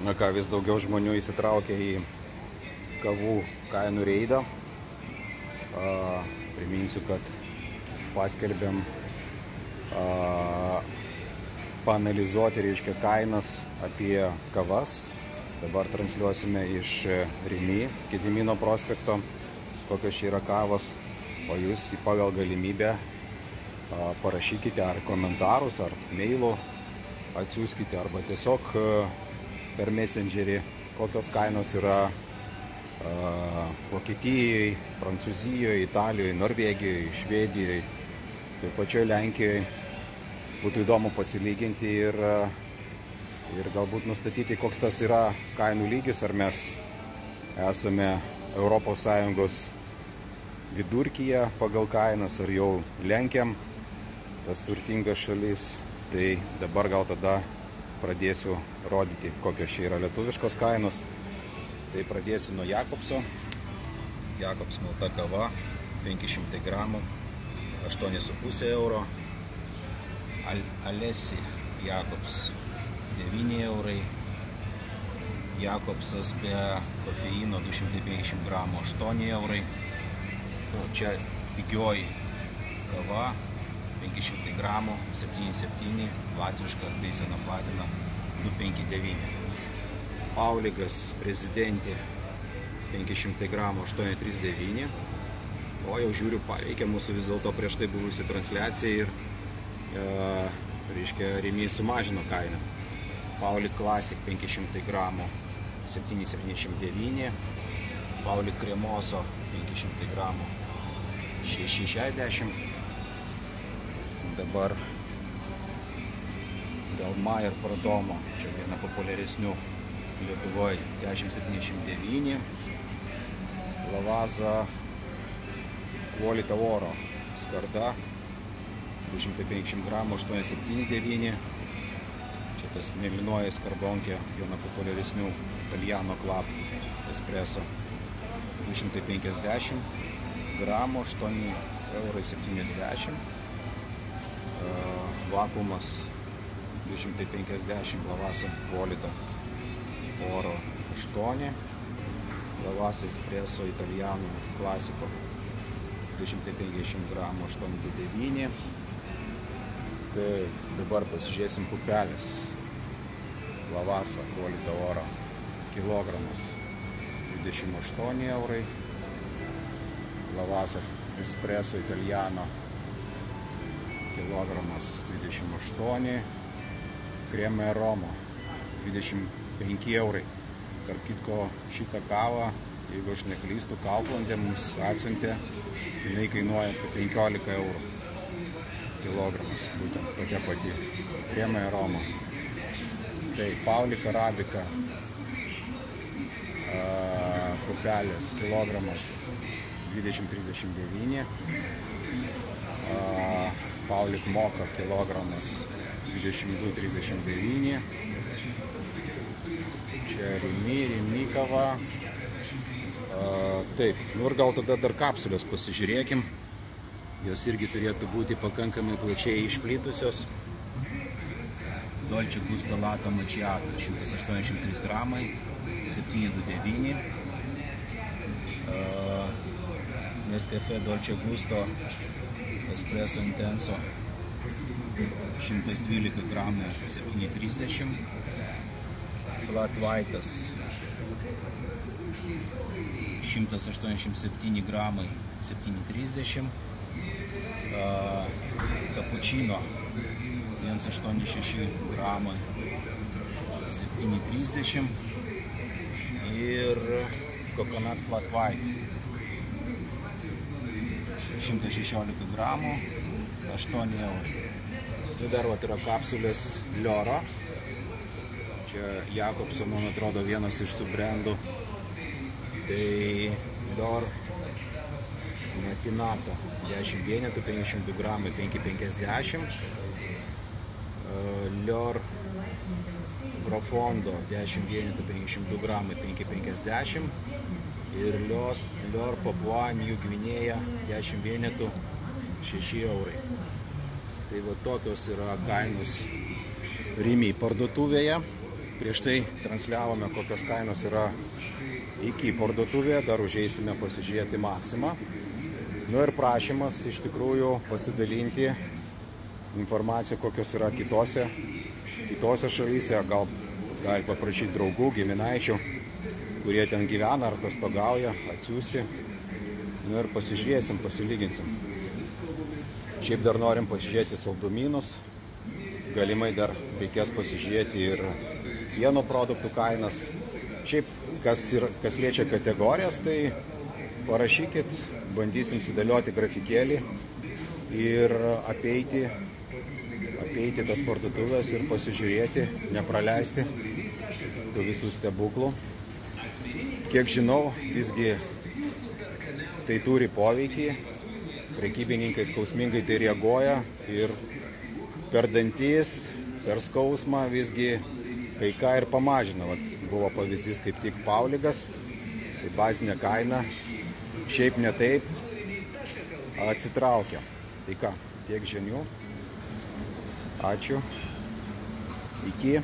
Na ką, vis daugiau žmonių įsitraukia į kavų kainų reidą. Priminsiu, kad paskelbėm paanalizuoti, reiškia, kainas apie kavas. Dabar transliuosime iš Rimi, Gedimino prospekto, kokios čia yra kavos, o jūs pagal galimybę parašykite ar komentarus, ar mailu atsiųskite, arba tiesiog per Messengerį, kokios kainos yra Vokietijoje, Prancūzijoje, Italijoje, Norvegijoje, Švedijoje, taip pačioje Lenkijoje. Būtų įdomu pasilyginti ir galbūt nustatyti, koks tas yra kainų lygis, ar mes esame ES vidurkyje pagal kainas, ar jau lenkiam tas turtingas šalis. Tai dabar gal tada pradėsiu rodyti, kokios čia yra lietuviškos kainos. Tai pradėsiu nuo Jakobso. Jakobs malta kava, 500 gramų, 8,5 euro. Alessi Jakobs, 9 eurai. Jakobsas be kofeino 250 gramų, 8 eurai. Čia pigioji kava, 500 gramų, 7,7, latviška, teisena platina, 2,59. Pauligas prezidentė, 500 gramų, 8,39. O jau žiūriu, paveikia mūsų vis dėlto prieš tai buvusi transliacija ir reiškia, Rimi sumažino kainą. Paulik Classic 500 gramų, 7,79. Paulik Cremoso 500 gramų, 6,60. Dabar Dalma ir Pradomo, čia viena populiaresnių Lietuvoje, 10,79. Lavazza Quality Oro skarda, 250 gramų, 8,79. Čia tas mėlynoji skarbonkė, viena populiaresnių Italiano Club espresso, 250 gramų, 8,70 €. Vakuumas 250, Lavazza Quality Oro 8, Lavazza Espresso Italiano Classico 250 gramų, 8,29. Tai dabar pasižiūrėsim pupelės. Lavazza Quality Oro kilogramas, 28 eurai. Lavazza Espresso Italiano kilogramas, 28. Crema Aroma, 25 eurai. Tarp kitko, šitą kavą, jeigu aš neklystu, Kauflandė mums atsiuntė, jinai kainuoja apie 15 eurų kilogramas, būtent tokia pati Crema Aroma. Tai Paulik Arabica pupelės kilogramas, 20,39. Paulik Moka kilogramas, 22,39. Čia Rimi kava. Taip, nu ir gal tada dar kapsulės pasižiūrėkim. Jos irgi turėtų būti pakankamai plačiai išplitusios. Dolce Gusto Latte Macchiato, 183 gramai, 7,29. Nescafe Dolce Gusto Espresso Intenso, 112 gramų, 7,30. Flat White'as, 187 gramai, 7,30. Cappuccino 1,86 gramai, 7,30. Ir Coconut Flat White 116 gramų, 8 eurų. Tai dar yra kapsulės Lioro. Čia Jakobso, man atrodo, vienas iš subbrandų. Tai Lior Matinato, 10 vienetų, 500 gramai, 5,50. Lior Profondo, 10 vienetų, 500 gramai, 5,50. Ir Lior Papua New Guinea, 10 vienetų, 6 eurai. Tai va tokios yra kainos Rimi parduotuvėje. Prieš tai transliavome, kokios kainos yra iki parduotuvėje, dar užeisime pasižiūrėti Maximą. Nu ir prašymas iš tikrųjų pasidalinti informaciją, kokios yra kitose šalyse, gal paprašyti draugų, giminaičių, kurie ten gyvena ar atostogauja, atsiųsti. Nu ir pasižiūrėsim, pasilyginsim. Šiaip dar norim pasižiūrėti saldumynus, galimai dar reikės pasižiūrėti ir pieno produktų kainas. Šiaip, kas liečia kategorijas, tai parašykit, bandysim sudėlioti grafikėlį ir apeiti tas parduotuvės ir pasižiūrėti, nepraleisti tų visų stebuklų. Kiek žinau, visgi tai turi poveikį, prekybininkai skausmingai tai reaguoja ir per dantis, per skausmą visgi kai ką ir pamažina. Vat buvo pavyzdys kaip tik Pauligas, tai bazinė kaina, šiaip ne taip, atsitraukia. Tai ką, tiek žinių. Ačiū. Iki.